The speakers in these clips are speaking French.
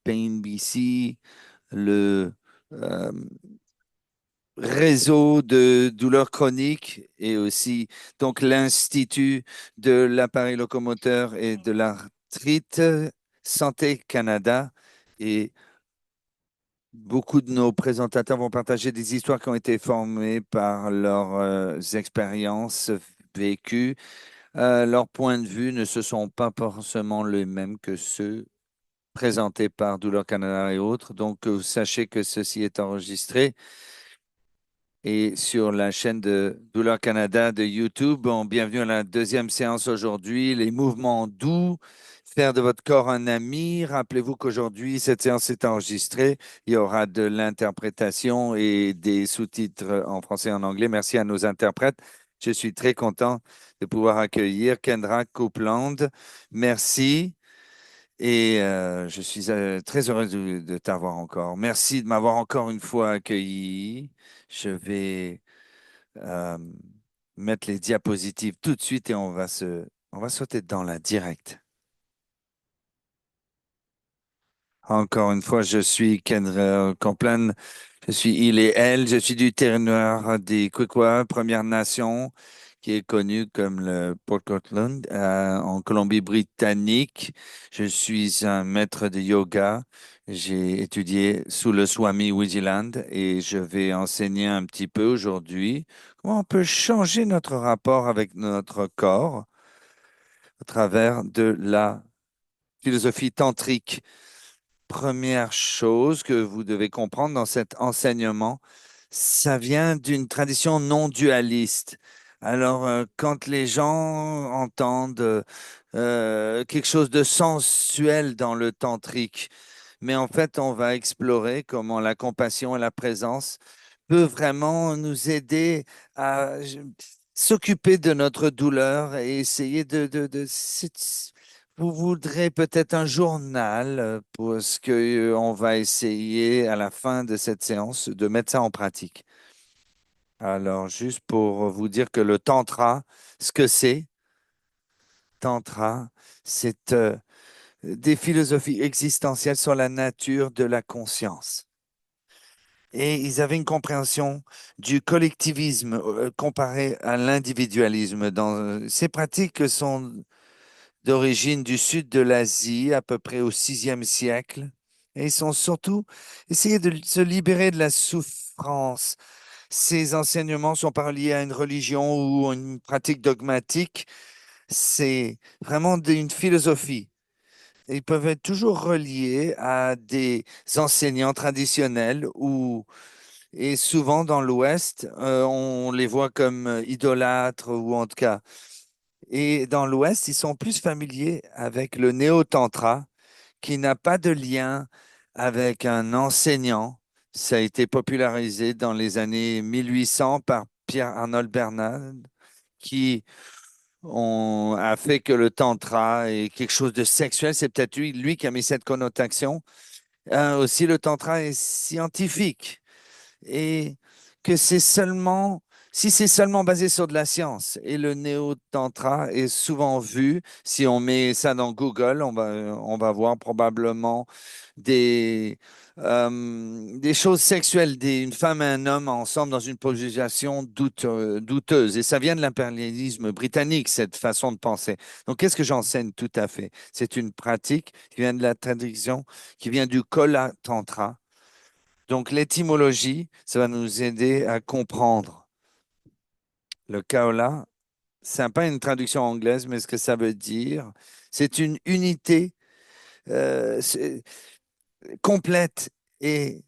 Pain BC, le euh, réseau de douleurs chroniques et aussi donc l'Institut de l'appareil locomoteur et de l'arthrite, Santé Canada. Et beaucoup de nos présentateurs vont partager des histoires qui ont été formées par leurs expériences vécues. Leurs points de vue ne se sont pas forcément les mêmes que ceux présentés par Douleur Canada et autres. Donc, sachez que ceci est enregistré. Et sur la chaîne de Douleur Canada de YouTube, bon, bienvenue à la deuxième séance aujourd'hui. Les mouvements doux, faire de votre corps un ami. Rappelez-vous qu'aujourd'hui, cette séance est enregistrée. Il y aura de l'interprétation et des sous-titres en français et en anglais. Merci à nos interprètes. Je suis très content de pouvoir accueillir Kendra Copeland. Merci. Et je suis très heureux de t'avoir encore. Merci de m'avoir encore une fois accueilli. Je vais euh, mettre les diapositives tout de suite et on va sauter dans la directe. Encore une fois, je suis Ken Complan. Je suis il et elle. Je suis du territoire des Quechua, Première Nation, qui est connu comme le Port Coquitlam en Colombie-Britannique. Je suis un maître de yoga. J'ai étudié sous le Swami Vigiland et je vais enseigner un petit peu aujourd'hui comment on peut changer notre rapport avec notre corps à travers de la philosophie tantrique. Première chose que vous devez comprendre dans cet enseignement, ça vient d'une tradition non dualiste. Alors, quand les gens entendent quelque chose de sensuel dans le tantrique, mais en fait, on va explorer comment la compassion et la présence peut vraiment nous aider à s'occuper de notre douleur et essayer vous voudrez peut-être un journal parce que on va essayer à la fin de cette séance de mettre ça en pratique. Alors, juste pour vous dire que le tantra, ce que c'est, tantra, c'est des philosophies existentielles sur la nature de la conscience. Et ils avaient une compréhension du collectivisme comparé à l'individualisme. Ces pratiques sont d'origine du sud de l'Asie, à peu près au VIe siècle. Et ils sont surtout essayés de se libérer de la souffrance. Ces enseignements sont pas liés à une religion ou à une pratique dogmatique. C'est vraiment une philosophie. Ils peuvent être toujours reliés à des enseignants traditionnels et souvent dans l'Ouest, on les voit comme idolâtres ou en tout cas. Et dans l'Ouest, ils sont plus familiers avec le néo-tantra, qui n'a pas de lien avec un enseignant. Ça a été popularisé dans les années 1800 par Pierre-Arnold Bernard, qui a fait que le tantra est quelque chose de sexuel. C'est peut-être lui qui a mis cette connotation. Aussi, le tantra est scientifique et que si c'est seulement basé sur de la science, et le néo-tantra est souvent vu, si on met ça dans Google, on va voir probablement des, des choses sexuelles, une femme et un homme ensemble dans une position douteuse. Et ça vient de l'impérialisme britannique, cette façon de penser. Donc, qu'est-ce que j'enseigne tout à fait? C'est une pratique qui vient de la tradition, qui vient du Kola Tantra. Donc, l'étymologie, ça va nous aider à comprendre le kaola. C'est pas une traduction anglaise, mais ce que ça veut dire, c'est une unité complète. Et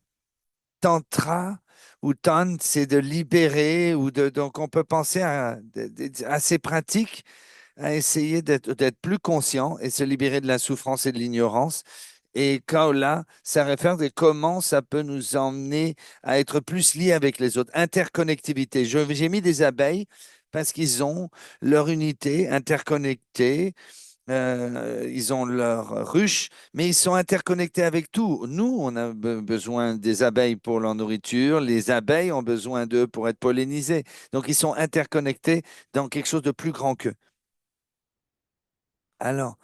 tantra ou tant, c'est de libérer donc on peut penser à ces pratiques, à essayer d'être plus conscient et se libérer de la souffrance et de l'ignorance. Et Kaola, ça réfère à comment ça peut nous emmener à être plus liés avec les autres. Interconnectivité. J'ai mis des abeilles parce qu'ils ont leur unité interconnectée. Ils ont leur ruche, mais ils sont interconnectés avec tout. Nous, on a besoin des abeilles pour leur nourriture. Les abeilles ont besoin d'eux pour être pollinisées. Donc, ils sont interconnectés dans quelque chose de plus grand qu'eux. Alors,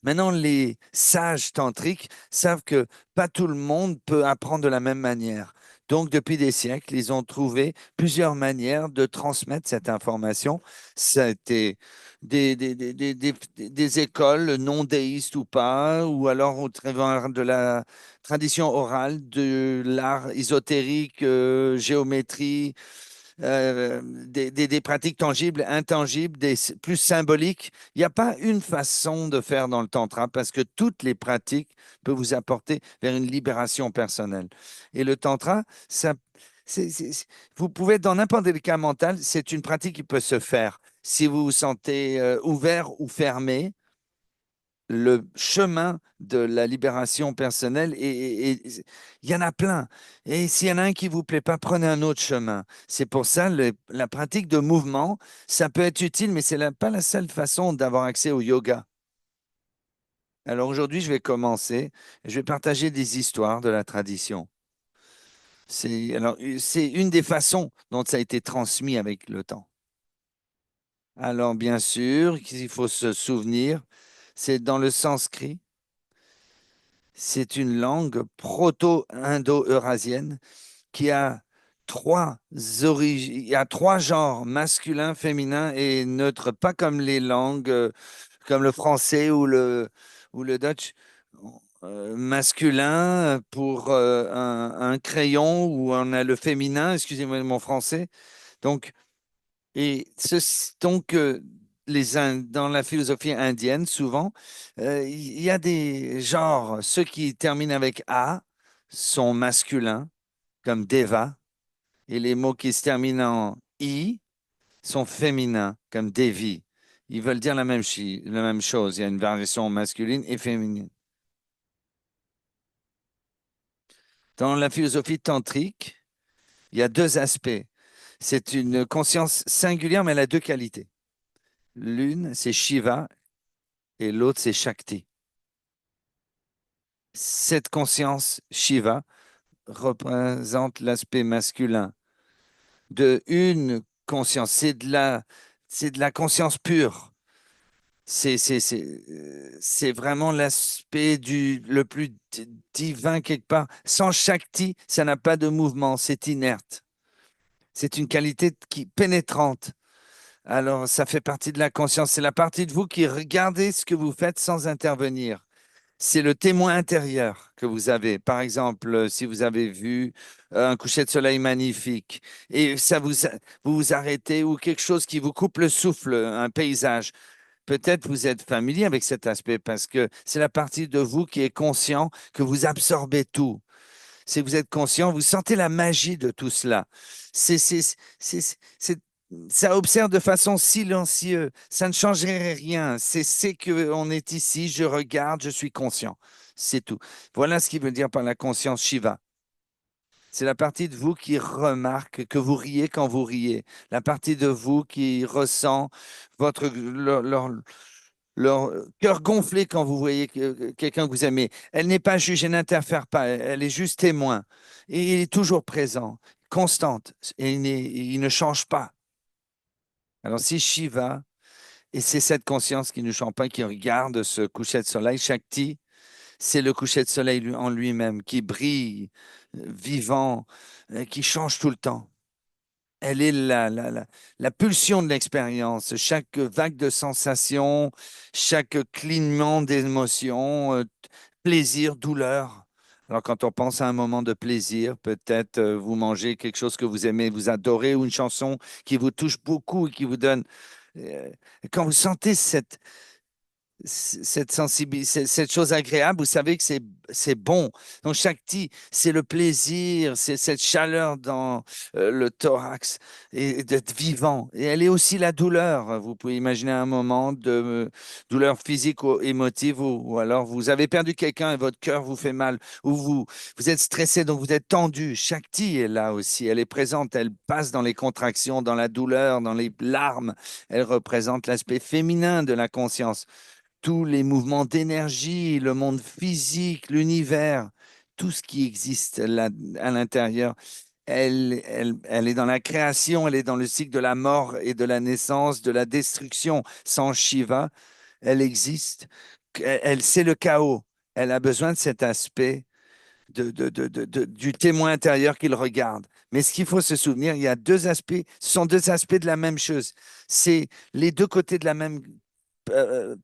Maintenant, les sages tantriques savent que pas tout le monde peut apprendre de la même manière. Donc, depuis des siècles, ils ont trouvé plusieurs manières de transmettre cette information. Ça a été des écoles non déistes ou pas, ou alors au travers de la tradition orale, de l'art ésotérique, géométrie, des pratiques tangibles, intangibles, plus symboliques. Il n'y a pas une façon de faire dans le tantra parce que toutes les pratiques peuvent vous apporter vers une libération personnelle. Et le tantra, ça, vous pouvez être dans n'importe quel cas mental, c'est une pratique qui peut se faire. Si vous vous sentez ouvert ou fermé, le chemin de la libération personnelle et il y en a plein. Et s'il y en a un qui vous plaît pas, prenez un autre chemin. C'est pour ça la pratique de mouvement, ça peut être utile, mais c'est pas la seule façon d'avoir accès au yoga. Alors aujourd'hui, je vais commencer. Je vais partager des histoires de la tradition. C'est une des façons dont ça a été transmis avec le temps. Alors bien sûr, il faut se souvenir, c'est dans le sanskrit. C'est une langue proto-indo-eurasienne qui a il y a trois genres, masculin, féminin et neutre, pas comme les langues comme le français ou le Dutch. Masculin pour un crayon où on a le féminin, excusez-moi mon français. Donc, donc, dans la philosophie indienne, souvent, il y a des genres. Ceux qui terminent avec A sont masculins, comme Deva, et les mots qui se terminent en I sont féminins, comme Devi. Ils veulent dire la même chose. Il y a une variation masculine et féminine. Dans la philosophie tantrique, il y a deux aspects. C'est une conscience singulière, mais elle a deux qualités. L'une, c'est Shiva et l'autre, c'est Shakti. Cette conscience Shiva représente l'aspect masculin de une conscience. C'est de la conscience pure. C'est vraiment l'aspect le plus divin quelque part. Sans Shakti, ça n'a pas de mouvement, c'est inerte. C'est une qualité qui pénétrante. Alors, ça fait partie de la conscience. C'est la partie de vous qui regardez ce que vous faites sans intervenir. C'est le témoin intérieur que vous avez. Par exemple, si vous avez vu un coucher de soleil magnifique et vous vous arrêtez ou quelque chose qui vous coupe le souffle, un paysage, peut-être vous êtes familier avec cet aspect parce que c'est la partie de vous qui est conscient que vous absorbez tout. Si vous êtes conscient, vous sentez la magie de tout cela. C'est, c'est, c'est- Ça observe de façon silencieuse. Ça ne changerait rien. C'est que on est ici, je regarde, je suis conscient. C'est tout. Voilà ce qu'il veut dire par la conscience Shiva. C'est la partie de vous qui remarque que vous riez quand vous riez. La partie de vous qui ressent leur cœur gonflé quand vous voyez quelqu'un que vous aimez. Elle n'est pas juge, elle n'interfère pas, elle est juste témoin. Et il est toujours présent, constante, et il ne change pas. Alors si Shiva, et c'est cette conscience qui ne change pas, qui regarde ce coucher de soleil, Shakti, c'est le coucher de soleil en lui-même, qui brille, vivant, qui change tout le temps. Elle est la pulsion de l'expérience, chaque vague de sensations, chaque clignement d'émotions, plaisir, douleur. Alors, quand on pense à un moment de plaisir, peut-être vous mangez quelque chose que vous aimez, vous adorez, ou une chanson qui vous touche beaucoup et qui vous donne. euh, Quand vous sentez cette sensibilité, cette chose agréable, vous savez que c'est bon. Donc, Shakti, c'est le plaisir, c'est cette chaleur dans le thorax et d'être vivant. Et elle est aussi la douleur. Vous pouvez imaginer un moment de douleur physique ou émotive ou alors vous avez perdu quelqu'un et votre cœur vous fait mal ou vous êtes stressé, donc vous êtes tendu. Shakti est là aussi. Elle est présente. Elle passe dans les contractions, dans la douleur, dans les larmes. Elle représente l'aspect féminin de la conscience, tous les mouvements d'énergie, le monde physique, l'univers, tout ce qui existe là à l'intérieur. Elle est dans la création, elle est dans le cycle de la mort et de la naissance, de la destruction. Sans Shiva, elle existe c'est le chaos. Elle a besoin de cet aspect du témoin intérieur qu'il regarde. Mais ce qu'il faut se souvenir, il y a deux aspects, ce sont deux aspects de la même chose. C'est les deux côtés de la même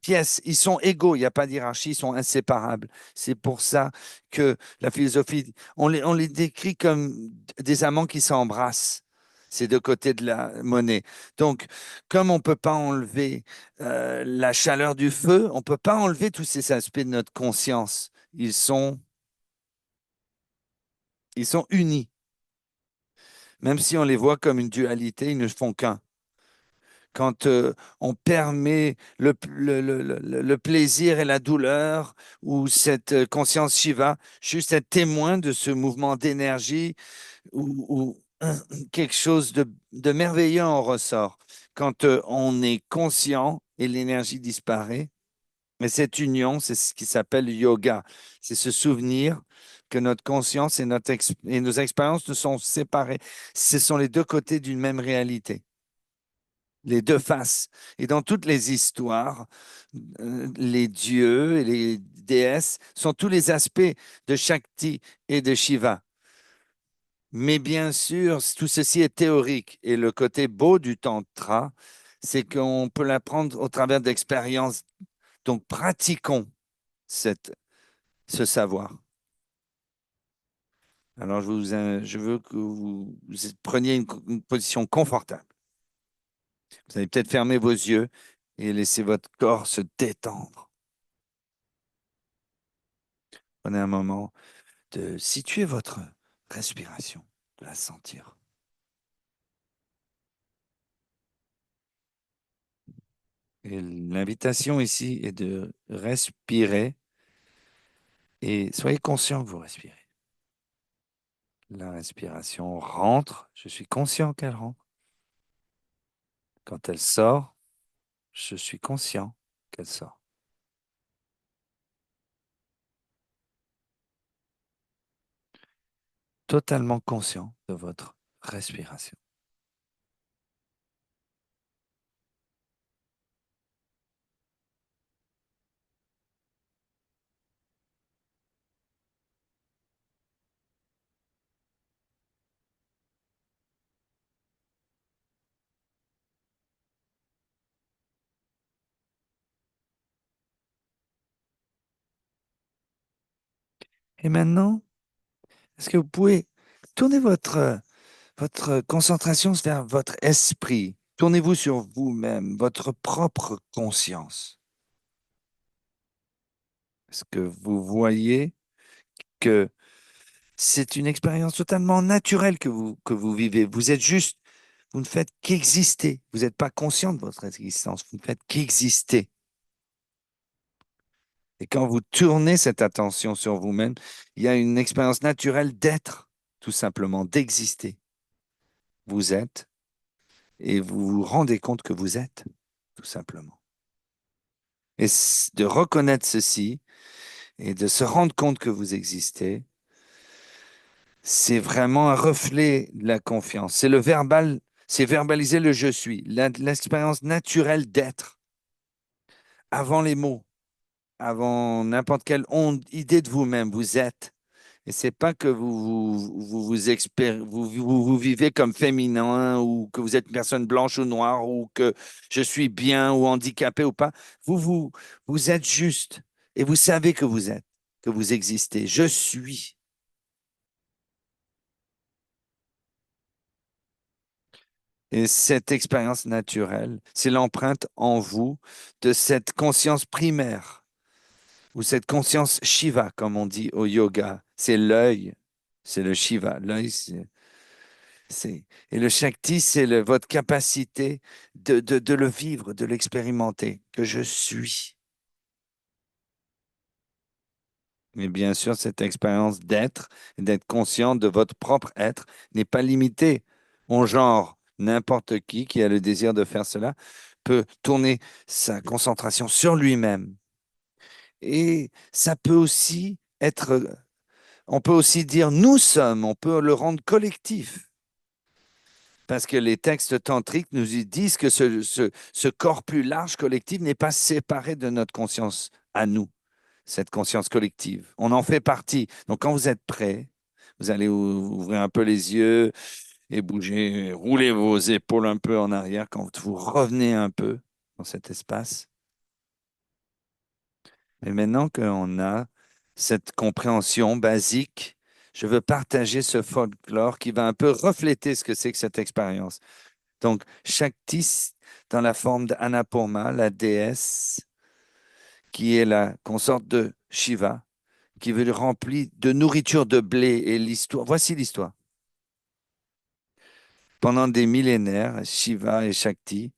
pièce. Ils sont égaux, il n'y a pas d'hierarchie, ils sont inséparables. C'est pour ça que la philosophie, on les décrit comme des amants qui s'embrassent. Ces deux côtés de la monnaie. Donc, comme on ne peut pas enlever la chaleur du feu, on ne peut pas enlever tous ces aspects de notre conscience. Ils sont unis. Même si on les voit comme une dualité, ils ne font qu'un. Quand on permet le plaisir et la douleur, ou cette conscience Shiva, juste être témoin de ce mouvement d'énergie, ou quelque chose de merveilleux en ressort. Quand on est conscient et l'énergie disparaît, mais cette union, c'est ce qui s'appelle le yoga. C'est se souvenir que notre conscience et nos expériences ne sont séparées. Ce sont les deux côtés d'une même réalité, les deux faces. Et dans toutes les histoires, les dieux et les déesses sont tous les aspects de Shakti et de Shiva. Mais bien sûr, tout ceci est théorique. Et le côté beau du Tantra, c'est qu'on peut l'apprendre au travers d'expériences. Donc, pratiquons cette ce savoir. Alors, je veux que vous preniez une position confortable. Vous allez peut-être fermer vos yeux et laisser votre corps se détendre. Prenez un moment de situer votre respiration, de la sentir. Et l'invitation ici est de respirer et soyez conscient que vous respirez. La respiration rentre, je suis conscient qu'elle rentre. Quand elle sort, je suis conscient qu'elle sort. Totalement conscient de votre respiration. Et maintenant, est-ce que vous pouvez tourner votre concentration vers votre esprit? Tournez-vous sur vous-même, votre propre conscience. Est-ce que vous voyez que c'est une expérience totalement naturelle que vous vivez? Vous êtes juste, vous ne faites qu'exister. Vous n'êtes pas conscient de votre existence, vous ne faites qu'exister. Et quand vous tournez cette attention sur vous-même, il y a une expérience naturelle d'être, tout simplement, d'exister. Vous êtes et vous vous rendez compte que vous êtes, tout simplement. Et de reconnaître ceci et de se rendre compte que vous existez, c'est vraiment un reflet de la confiance. C'est le verbal, c'est verbaliser le je suis, l'expérience naturelle d'être, avant les mots, avant n'importe quelle idée de vous-même, vous êtes. Et c'est pas que vous vivez comme féminin ou que vous êtes une personne blanche ou noire ou que je suis bien ou handicapé ou pas. Vous êtes juste et vous savez que vous êtes, que vous existez. Je suis. Et cette expérience naturelle, c'est l'empreinte en vous de cette conscience primaire ou cette conscience Shiva, comme on dit au yoga. C'est l'œil, c'est le Shiva. L'œil, et le Shakti, c'est votre capacité de le vivre, de l'expérimenter, que je suis. Mais bien sûr, cette expérience d'être, d'être conscient de votre propre être, n'est pas limitée au genre. N'importe qui a le désir de faire cela peut tourner sa concentration sur lui-même. Et ça peut aussi être, on peut aussi dire nous sommes, on peut le rendre collectif. Parce que les textes tantriques nous disent que ce corps plus large collectif n'est pas séparé de notre conscience à nous, cette conscience collective. On en fait partie. Donc, quand vous êtes prêts, vous allez ouvrir un peu les yeux et bouger, rouler vos épaules un peu en arrière quand vous revenez un peu dans cet espace. Et maintenant qu'on a cette compréhension basique, je veux partager ce folklore qui va un peu refléter ce que c'est que cette expérience. Donc, Shakti, dans la forme d'Annapurna, la déesse, qui est la consorte de Shiva, qui veut le remplir de nourriture de blé. Et l'histoire, voici l'histoire. Pendant des millénaires, Shiva et Shakti,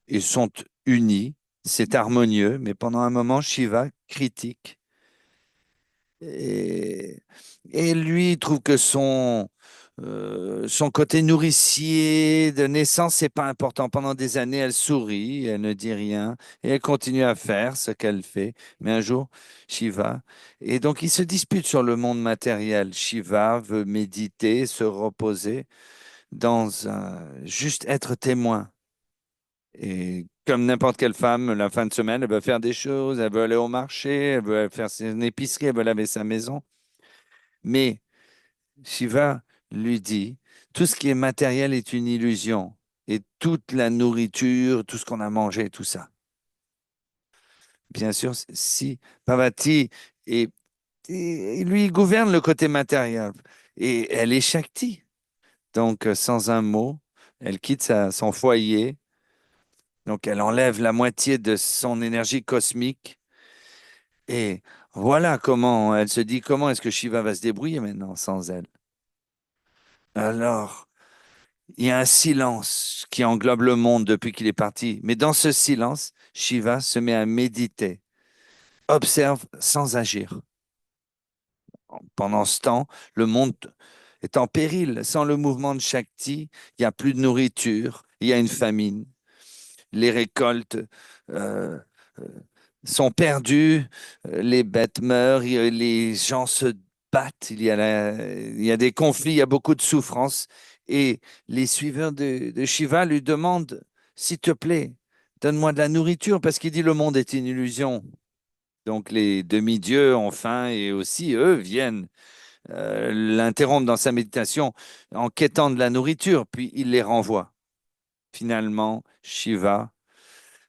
ils sont unis, c'est harmonieux, mais pendant un moment, Shiva critique. Et, et lui, il trouve que son côté nourricier de naissance, c'est pas important. Pendant des années, elle sourit, elle ne dit rien, et elle continue à faire ce qu'elle fait. Mais un jour, Shiva, et donc ils se disputent sur le monde matériel. Shiva veut méditer, se reposer juste être témoin. Et comme n'importe quelle femme, la fin de semaine, elle veut faire des choses, elle veut aller au marché, elle veut faire son épicerie, elle veut laver sa maison. Mais Shiva lui dit, tout ce qui est matériel est une illusion. Et toute la nourriture, tout ce qu'on a mangé, tout ça. Bien sûr, si Parvati lui il gouverne le côté matériel. Et elle est Shakti. Donc, sans un mot, elle quitte son foyer. Donc, elle enlève la moitié de son énergie cosmique. Et voilà comment elle se dit, comment est-ce que Shiva va se débrouiller maintenant sans elle? Alors, il y a un silence qui englobe le monde depuis qu'il est parti. Mais dans ce silence, Shiva se met à méditer, observe sans agir. Pendant ce temps, le monde est en péril. Sans le mouvement de Shakti, il n'y a plus de nourriture, il y a une famine. Les récoltes euh, euh, sont perdues, les bêtes meurent, les gens se battent, il y a des conflits, il y a beaucoup de souffrance. Et les suiveurs de Shiva lui demandent, s'il te plaît, donne-moi de la nourriture, parce qu'il dit le monde est une illusion. Donc les demi-dieux ont faim et aussi eux viennent l'interrompre dans sa méditation en quêtant de la nourriture, puis il les renvoie. Finalement, Shiva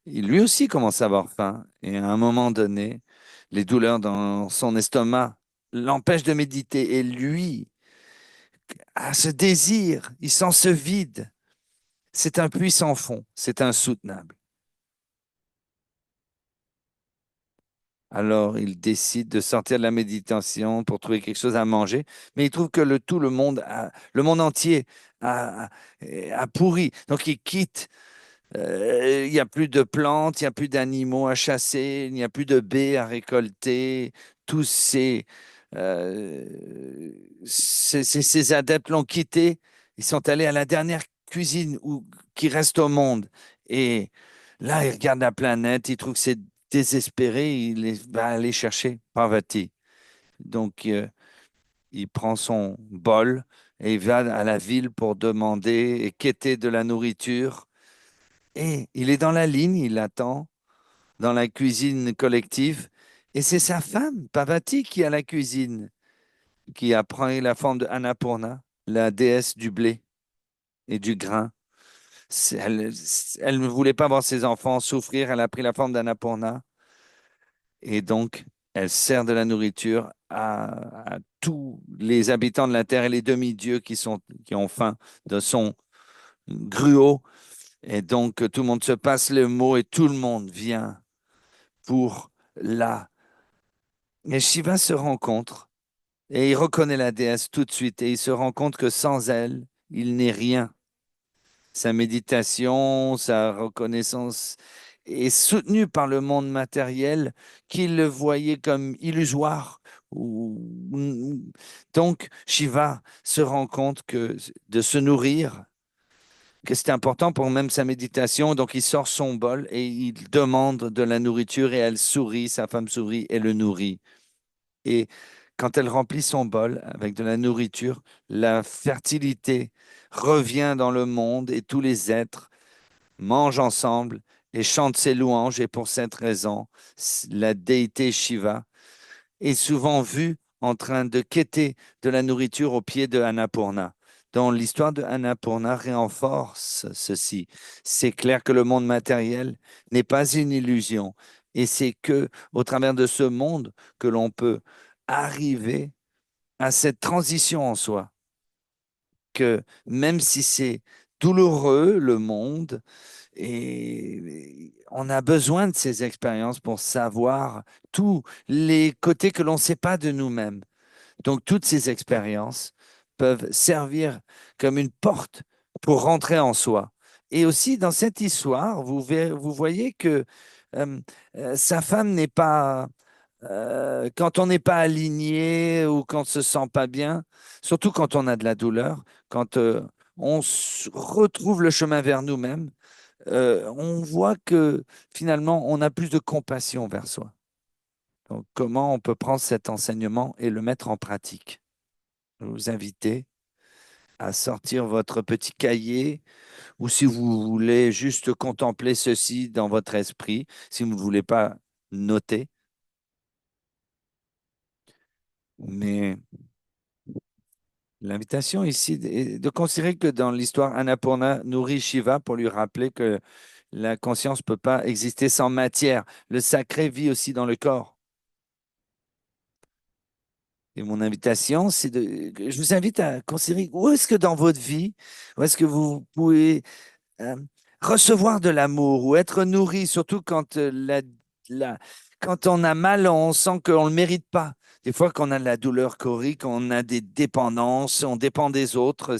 lui aussi commence à avoir faim et à un moment donné, les douleurs dans son estomac l'empêchent de méditer et lui a ce désir, il sent ce vide. C'est un puits sans fond, c'est insoutenable. Alors il décide de sortir de la méditation pour trouver quelque chose à manger, mais il trouve que le monde entier a, a pourri. Donc il quitte. Il n'y a plus de plantes, il n'y a plus d'animaux à chasser, il n'y a plus de baies à récolter. Tous euh, ces adeptes l'ont quitté. Ils sont allés à la dernière cuisine qui reste au monde. Et là, ils regardent la planète, ils trouvent que c'est désespéré, va aller chercher Parvati. Donc, il prend son bol et il va à la ville pour demander et quêter de la nourriture. Et il est dans la ligne, il attend dans la cuisine collective. Et c'est sa femme, Parvati, qui a la cuisine, qui a pris la forme de Annapurna, la déesse du blé et du grain. Elle, elle ne voulait pas voir ses enfants souffrir, elle a pris la forme d'Annapurna. Et donc, elle sert de la nourriture à tous les habitants de la terre et les demi-dieux qui ont faim de son gruau. Et donc, tout le monde se passe le mot et tout le monde vient pour la. Et Shiva se rencontre et il reconnaît la déesse tout de suite et il se rend compte que sans elle, il n'est rien. Sa méditation, sa reconnaissance est soutenue par le monde matériel qu'il le voyait comme illusoire. Donc, Shiva se rend compte que de se nourrir, que c'était important pour même sa méditation. Donc, il sort son bol et il demande de la nourriture et elle sourit, sa femme sourit et le nourrit. Et quand elle remplit son bol avec de la nourriture, la fertilité revient dans le monde et tous les êtres mangent ensemble et chante ses louanges. Et pour cette raison, la déité Shiva est souvent vue en train de quêter de la nourriture au pied de Annapurna. Donc, l'histoire de Annapurna renforce ceci. C'est clair que le monde matériel n'est pas une illusion. Et c'est que au travers de ce monde que l'on peut arriver à cette transition en soi, que même si c'est douloureux, le monde, et on a besoin de ces expériences pour savoir tous les côtés que l'on ne sait pas de nous-mêmes. Donc, toutes ces expériences peuvent servir comme une porte pour rentrer en soi. Et aussi, dans cette histoire, vous voyez que euh, sa femme n'est pas, quand on n'est pas aligné ou quand on ne se sent pas bien, surtout quand on a de la douleur, quand on retrouve le chemin vers nous-mêmes, on voit que finalement, on a plus de compassion vers soi. Donc, comment on peut prendre cet enseignement et le mettre en pratique? Je vais vous inviter à sortir votre petit cahier ou si vous voulez juste contempler ceci dans votre esprit, si vous ne voulez pas noter, mais l'invitation ici est de considérer que dans l'histoire, Annapurna nourrit Shiva pour lui rappeler que la conscience ne peut pas exister sans matière. Le sacré vit aussi dans le corps. Et mon invitation, je vous invite à considérer où est-ce que dans votre vie, où est-ce que vous pouvez euh, recevoir de l'amour ou être nourri, surtout quand, la- quand on a mal, on sent qu'on ne le mérite pas. Des fois, quand on a de la douleur chronique, on a des dépendances, on dépend des autres,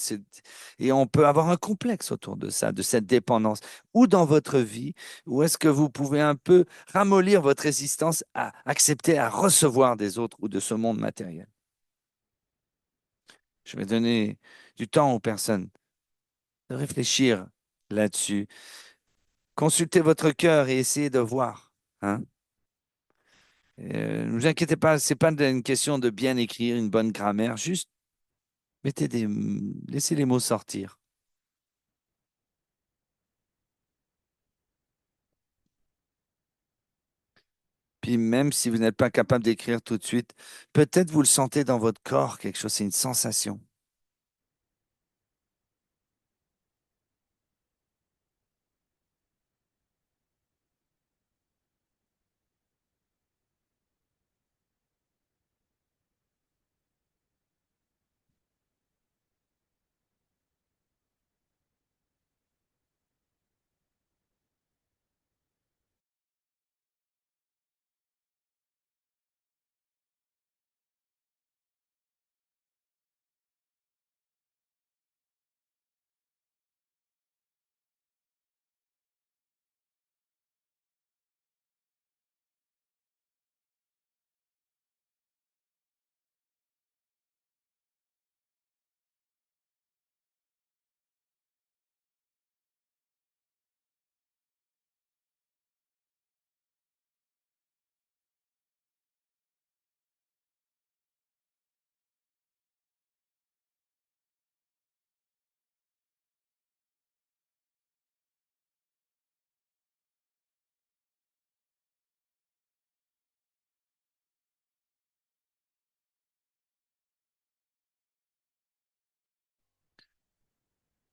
et on peut avoir un complexe autour de ça, de cette dépendance. Ou dans votre vie, où est-ce que vous pouvez un peu ramollir votre résistance à accepter, à recevoir des autres ou de ce monde matériel. Je vais donner du temps aux personnes de réfléchir là-dessus. Consultez votre cœur et essayez de voir. Hein. Ne vous inquiétez pas, c'est pas une question de bien écrire une bonne grammaire, juste laissez les mots sortir. Puis même si vous n'êtes pas capable d'écrire tout de suite, peut-être vous le sentez dans votre corps, quelque chose, c'est une sensation.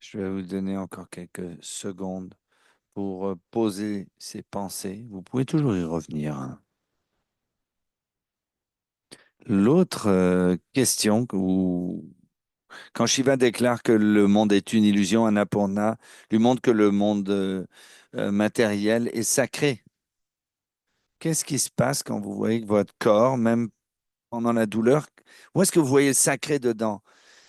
Je vais vous donner encore quelques secondes pour poser ces pensées. Vous pouvez toujours y revenir. Hein. L'autre question quand Shiva déclare que le monde est une illusion, Annapurna lui montre que le monde matériel est sacré. Qu'est-ce qui se passe quand vous voyez que votre corps, même pendant la douleur, où est-ce que vous voyez le sacré dedans?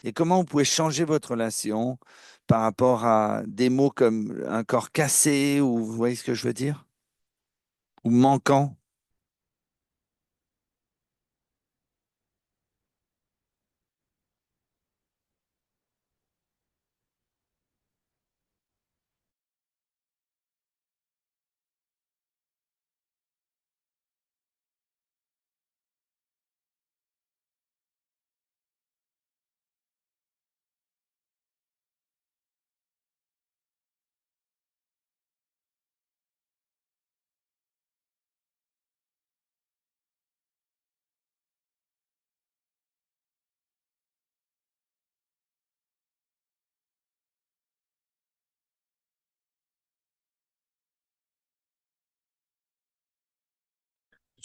Et comment vous pouvez changer votre relation par rapport à des mots comme un corps cassé, ou vous voyez ce que je veux dire? Ou manquant?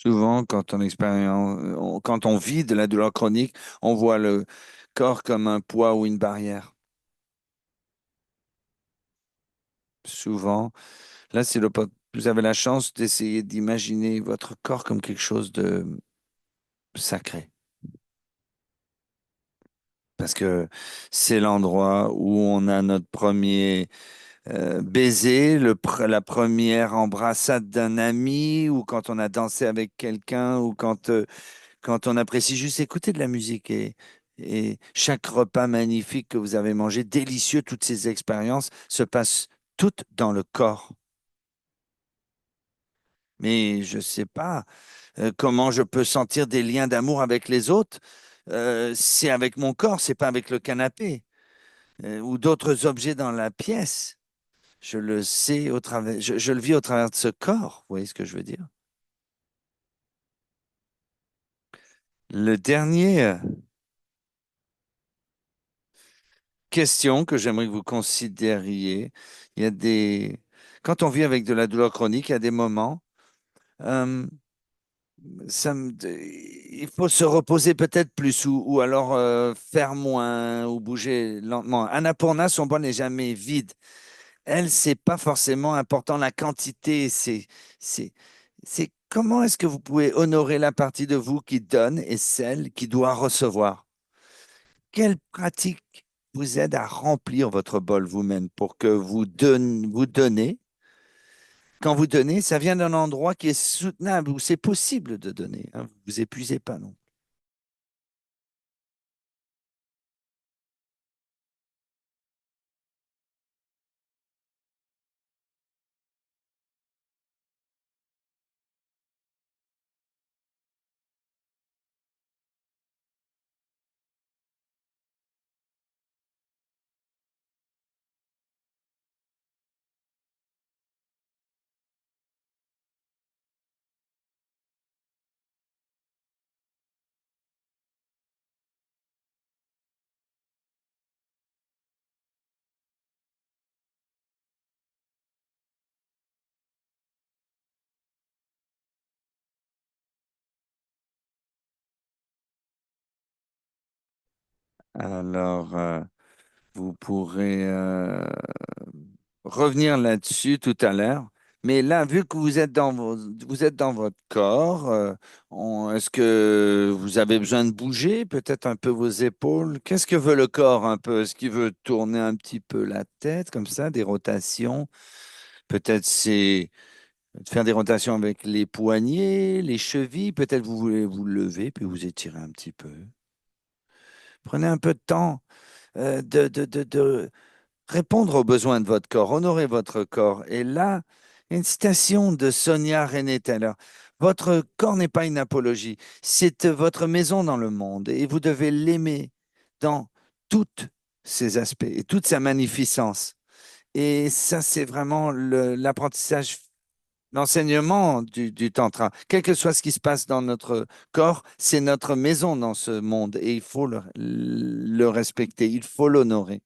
Souvent, quand on vit de la douleur chronique, on voit le corps comme un poids ou une barrière. Souvent, là, vous avez la chance d'essayer d'imaginer votre corps comme quelque chose de sacré. Parce que c'est l'endroit où on a notre premier baiser, la première embrassade d'un ami, ou quand on a dansé avec quelqu'un, ou quand on apprécie juste écouter de la musique et chaque repas magnifique que vous avez mangé, délicieux, toutes ces expériences se passent toutes dans le corps. Mais je ne sais pas comment je peux sentir des liens d'amour avec les autres. C'est avec mon corps, c'est pas avec le canapé ou d'autres objets dans la pièce. Je le sais au travers, je le vis au travers de ce corps. Vous voyez ce que je veux dire? Le dernier question que j'aimerais que vous considériez, il y a des, quand on vit avec de la douleur chronique, il y a des moments, euh, il faut se reposer peut-être plus ou alors faire moins ou bouger lentement. Annapurna, son bol n'est jamais vide. Elle, c'est pas forcément important la quantité, c'est, c'est comment est-ce que vous pouvez honorer la partie de vous qui donne et celle qui doit recevoir. Quelle pratique vous aide à remplir votre bol vous-même pour que vous donnez? Quand vous donnez, ça vient d'un endroit qui est soutenable, où c'est possible de donner, hein. Vous vous épuisez pas, non? Alors, vous pourrez revenir là-dessus tout à l'heure. Mais là, vu que vous êtes dans votre corps, est-ce que vous avez besoin de bouger peut-être un peu vos épaules? Qu'est-ce que veut le corps un peu? Est-ce qu'il veut tourner un petit peu la tête comme ça, des rotations? Peut-être c'est de faire des rotations avec les poignets, les chevilles. Peut-être vous voulez vous lever puis vous étirer un petit peu. Prenez un peu de temps de répondre aux besoins de votre corps, honorer votre corps. Et là, une citation de Sonia René-Taylor. Votre corps n'est pas une apologie, c'est votre maison dans le monde et vous devez l'aimer dans tous ses aspects et toute sa magnificence. Et ça, c'est vraiment l'apprentissage, l'enseignement du tantra. Quel que soit ce qui se passe dans notre corps, c'est notre maison dans ce monde et il faut le respecter, il faut l'honorer.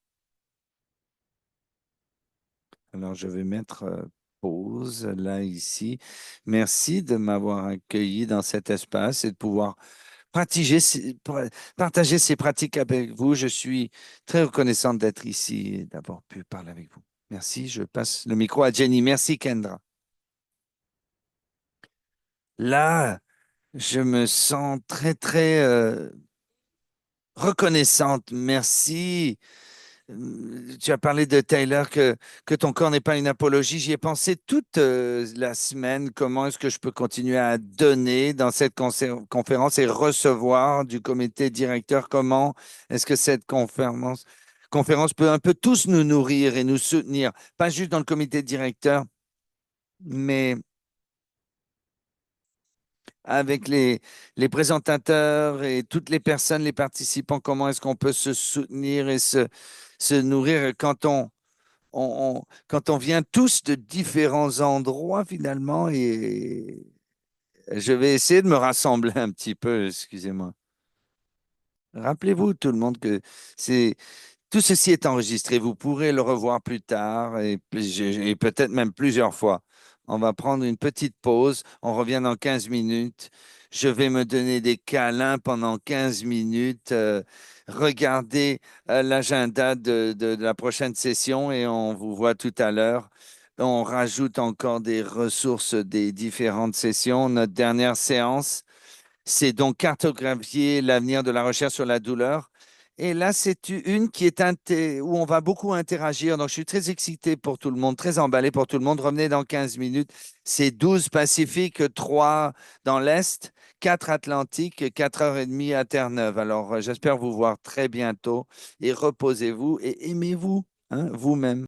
Alors, je vais mettre pause là, ici. Merci de m'avoir accueilli dans cet espace et de pouvoir partager ces pratiques avec vous. Je suis très reconnaissante d'être ici et d'avoir pu parler avec vous. Merci. Je passe le micro à Jenny. Merci, Kendra. Là, je me sens très, très reconnaissante. Merci. Tu as parlé de Taylor, que ton corps n'est pas une apologie. J'y ai pensé toute la semaine. Comment est-ce que je peux continuer à donner dans cette conférence et recevoir du comité directeur? Comment est-ce que cette conférence peut un peu tous nous nourrir et nous soutenir, pas juste dans le comité directeur, mais avec les présentateurs et toutes les personnes, les participants, comment est-ce qu'on peut se soutenir et se nourrir quand on vient tous de différents endroits finalement, et je vais essayer de me rassembler un petit peu, excusez-moi. Rappelez-vous tout le monde que c'est tout ceci est enregistré. Vous pourrez le revoir plus tard et peut-être même plusieurs fois. On va prendre une petite pause. On revient dans 15 minutes. Je vais me donner des câlins pendant 15 minutes. Regardez l'agenda de la prochaine session et on vous voit tout à l'heure. On rajoute encore des ressources des différentes sessions. Notre dernière séance, c'est donc cartographier l'avenir de la recherche sur la douleur. Et là, c'est une qui est où on va beaucoup interagir. Donc, je suis très excité pour tout le monde, très emballé pour tout le monde. Revenez dans 15 minutes. C'est 12 Pacifique, 3 dans l'Est, 4 Atlantique, 4h30 à Terre-Neuve. Alors, j'espère vous voir très bientôt et reposez-vous et aimez-vous, hein, vous-même.